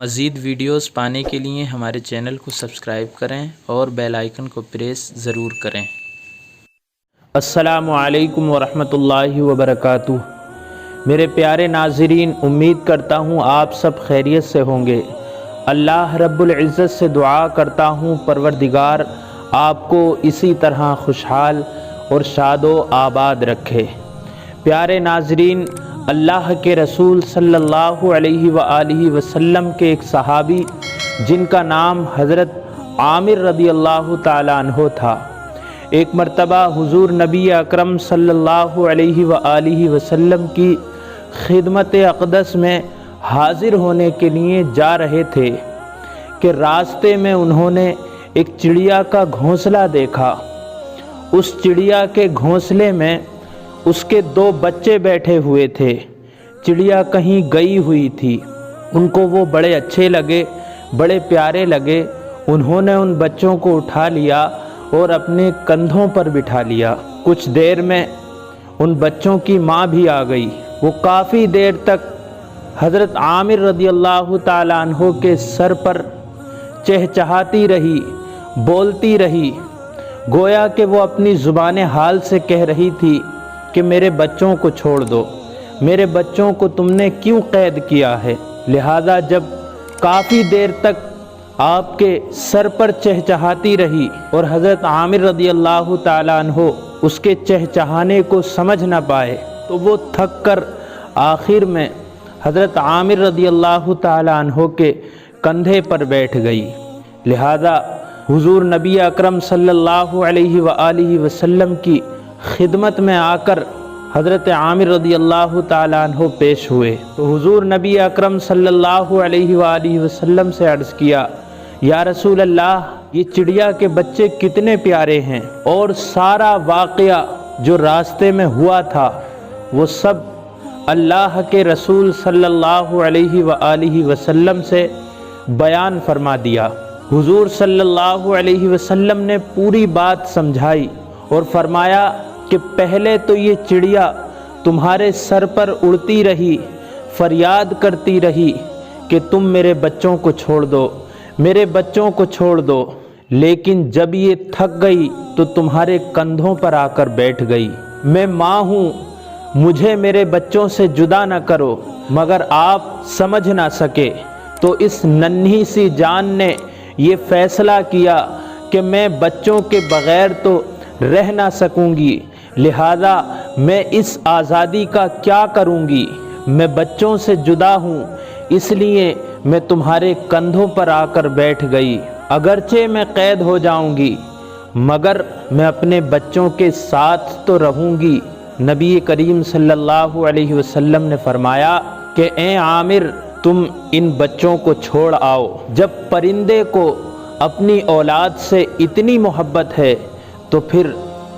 مزید ویڈیوز پانے کے لیے ہمارے چینل کو سبسکرائب کریں اور بیل آئیکن کو پریس ضرور کریں۔ السلام علیکم ورحمۃ اللہ وبرکاتہ۔ میرے پیارے ناظرین، امید کرتا ہوں آپ سب خیریت سے ہوں گے۔ اللہ رب العزت سے دعا کرتا ہوں پروردگار آپ کو اسی طرح خوشحال اور شاد و آباد رکھے۔ پیارے ناظرین، اللہ کے رسول صلی اللہ علیہ وآلہ وسلم کے ایک صحابی جن کا نام حضرت عامر رضی اللہ تعالیٰ عنہ تھا، ایک مرتبہ حضور نبی اکرم صلی اللہ علیہ وآلہ وسلم کی خدمت اقدس میں حاضر ہونے کے لیے جا رہے تھے کہ راستے میں انہوں نے ایک چڑیا کا گھونسلہ دیکھا۔ اس چڑیا کے گھونسلے میں اس کے 2 بچے بیٹھے ہوئے تھے۔ چڑیا کہیں گئی ہوئی تھی، ان کو وہ بڑے اچھے لگے، بڑے پیارے لگے۔ انہوں نے ان بچوں کو اٹھا لیا اور اپنے کندھوں پر بٹھا لیا۔ کچھ دیر میں ان بچوں کی ماں بھی آ گئی۔ وہ کافی دیر تک حضرت عامر رضی اللہ تعالیٰ عنہ کے سر پر چہچہاتی رہی، بولتی رہی، گویا کہ وہ اپنی زبان حال سے کہہ رہی تھی کہ میرے بچوں کو چھوڑ دو، میرے بچوں کو تم نے کیوں قید کیا ہے؟ لہذا جب کافی دیر تک آپ کے سر پر چہچہاتی رہی اور حضرت عامر رضی اللہ تعالیٰ عنہ اس کے چہچہانے کو سمجھ نہ پائے تو وہ تھک کر آخر میں حضرت عامر رضی اللہ تعالیٰ عنہ کے کندھے پر بیٹھ گئی۔ لہذا حضور نبی اکرم صلی اللہ علیہ وآلہ وسلم کی خدمت میں آ کر حضرت عامر رضی اللہ تعالیٰ عنہ پیش ہوئے تو حضور نبی اکرم صلی اللہ علیہ وآلہ وسلم سے عرض کیا، یا رسول اللہ، یہ چڑیا کے بچے کتنے پیارے ہیں، اور سارا واقعہ جو راستے میں ہوا تھا وہ سب اللہ کے رسول صلی اللہ علیہ وآلہ وسلم سے بیان فرما دیا۔ حضور صلی اللہ علیہ وسلم نے پوری بات سمجھائی اور فرمایا کہ پہلے تو یہ چڑیا تمہارے سر پر اڑتی رہی، فریاد کرتی رہی کہ تم میرے بچوں کو چھوڑ دو، میرے بچوں کو چھوڑ دو، لیکن جب یہ تھک گئی تو تمہارے کندھوں پر آ کر بیٹھ گئی۔ میں ماں ہوں، مجھے میرے بچوں سے جدا نہ کرو، مگر آپ سمجھ نہ سکے تو اس ننھی سی جان نے یہ فیصلہ کیا کہ میں بچوں کے بغیر تو رہ نہ سکوں گی، لہذا میں اس آزادی کا کیا کروں گی؟ میں بچوں سے جدا ہوں، اس لیے میں تمہارے کندھوں پر آ کر بیٹھ گئی۔ اگرچہ میں قید ہو جاؤں گی مگر میں اپنے بچوں کے ساتھ تو رہوں گی۔ نبی کریم صلی اللہ علیہ وسلم نے فرمایا کہ اے عامر، تم ان بچوں کو چھوڑ آؤ۔ جب پرندے کو اپنی اولاد سے اتنی محبت ہے تو پھر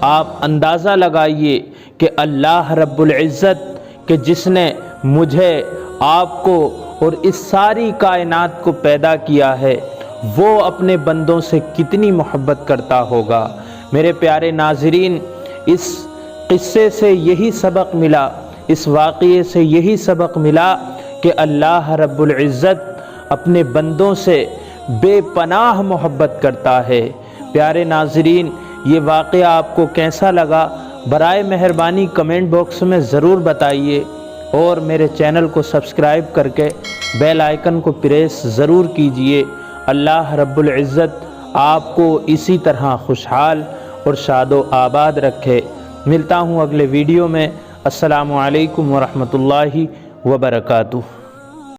آپ اندازہ لگائیے کہ اللہ رب العزت کہ جس نے مجھے، آپ کو اور اس ساری کائنات کو پیدا کیا ہے، وہ اپنے بندوں سے کتنی محبت کرتا ہوگا۔ میرے پیارے ناظرین، اس قصے سے یہی سبق ملا، اس واقعے سے یہی سبق ملا کہ اللہ رب العزت اپنے بندوں سے بے پناہ محبت کرتا ہے۔ پیارے ناظرین، یہ واقعہ آپ کو کیسا لگا برائے مہربانی کمنٹ باکس میں ضرور بتائیے، اور میرے چینل کو سبسکرائب کر کے بیل آئیکن کو پریس ضرور کیجئے۔ اللہ رب العزت آپ کو اسی طرح خوشحال اور شاد و آباد رکھے۔ ملتا ہوں اگلے ویڈیو میں۔ السلام علیکم ورحمۃ اللہ وبرکاتہ۔